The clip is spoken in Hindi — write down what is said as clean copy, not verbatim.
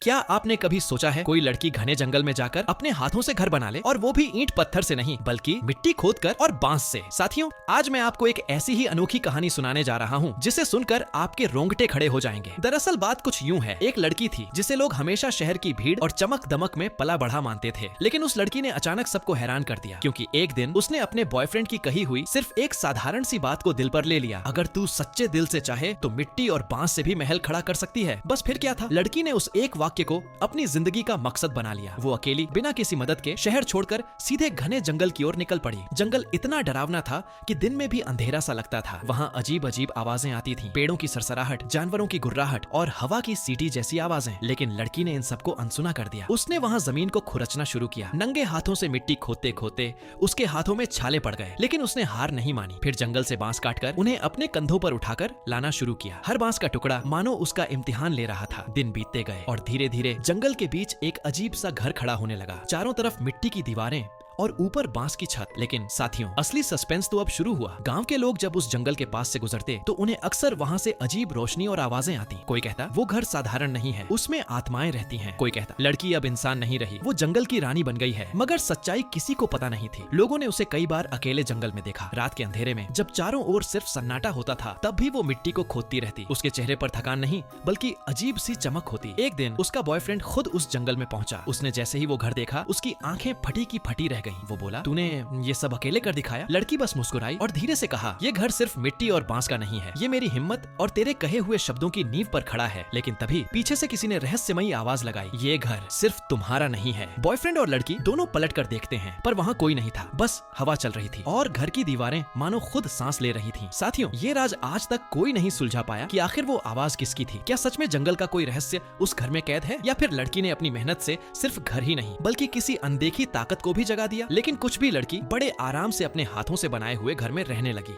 क्या आपने कभी सोचा है कोई लड़की घने जंगल में जाकर अपने हाथों से घर बना ले, और वो भी ईंट पत्थर से नहीं बल्कि मिट्टी खोदकर और बांस से। साथियों, आज मैं आपको एक ऐसी ही अनोखी कहानी सुनाने जा रहा हूँ जिसे सुनकर आपके रोंगटे खड़े हो जाएंगे। दरअसल बात कुछ यूं है, एक लड़की थी जिसे लोग हमेशा शहर की भीड़ और चमक दमक में पला बढ़ा मानते थे। लेकिन उस लड़की ने अचानक सबको हैरान कर दिया, क्योंकि एक दिन उसने अपने बॉयफ्रेंड की कही हुई सिर्फ एक साधारण सी बात को दिल पर ले लिया। अगर तू सच्चे दिल से चाहे तो मिट्टी और बांस से भी महल खड़ा कर सकती है। बस फिर क्या था, लड़की ने उस एक वाक्य को अपनी जिंदगी का मकसद बना लिया। वो अकेली बिना किसी मदद के शहर छोड़कर सीधे घने जंगल की ओर निकल पड़ी। जंगल इतना डरावना था कि दिन में भी अंधेरा सा लगता था। वहाँ अजीब अजीब आवाजें आती थीं, पेड़ों की सरसराहट, जानवरों की गुर्राहट और हवा की सीटी जैसी आवाजें। लेकिन लड़की ने इन सबको अनसुना कर दिया। उसने वहाँ जमीन को खुरचना शुरू किया। नंगे हाथों से मिट्टी खोदते खोदते उसके हाथों में छाले पड़ गए, लेकिन उसने हार नहीं मानी। फिर जंगल से बांस काटकर उन्हें अपने कंधों पर उठाकर लाना शुरू किया। हर बांस का टुकड़ा मानो उसका इम्तिहान ले रहा था। दिन बीतते गए और धीरे धीरे जंगल के बीच एक अजीब सा घर खड़ा होने लगा। चारों तरफ मिट्टी की दीवारें और ऊपर बांस की छत। लेकिन साथियों, असली सस्पेंस तो अब शुरू हुआ। गांव के लोग जब उस जंगल के पास से गुजरते तो उन्हें अक्सर वहां से अजीब रोशनी और आवाजें आती। कोई कहता वो घर साधारण नहीं है, उसमें आत्माएं रहती हैं। कोई कहता लड़की अब इंसान नहीं रही, वो जंगल की रानी बन गई है। मगर सच्चाई किसी को पता नहीं थी। लोगों ने उसे कई बार अकेले जंगल में देखा। रात के अंधेरे में जब चारों ओर सिर्फ सन्नाटा होता था, तब भी वो मिट्टी को खोदती रहती। उसके चेहरे पर थकान नहीं बल्कि अजीब सी चमक होती। एक दिन उसका बॉयफ्रेंड खुद उस जंगल में पहुंचा। उसने जैसे ही वो घर देखा, उसकी आंखें फटी की फटी रह गईं। वो बोला, तूने ये सब अकेले कर दिखाया? लड़की बस मुस्कुराई और धीरे से कहा, ये घर सिर्फ मिट्टी और बांस का नहीं है, ये मेरी हिम्मत और तेरे कहे हुए शब्दों की नींव पर खड़ा है। लेकिन तभी पीछे से किसी ने रहस्यमयी आवाज लगाई, ये घर सिर्फ तुम्हारा नहीं है। बॉयफ्रेंड और लड़की दोनों पलट कर देखते हैं, पर वहाँ कोई नहीं था। बस हवा चल रही थी और घर की दीवारें मानो खुद सांस ले रही थीं। साथियों, ये राज आज तक कोई नहीं सुलझा पाया कि आखिर वो आवाज किसकी थी। क्या सच में जंगल का कोई रहस्य उस घर में कैद है, या फिर लड़की ने अपनी मेहनत से सिर्फ घर ही नहीं बल्कि किसी अनदेखी ताकत को भी जगा दिया। लेकिन कुछ भी लड़की बड़े आराम से अपने हाथों से बनाए हुए घर में रहने लगी।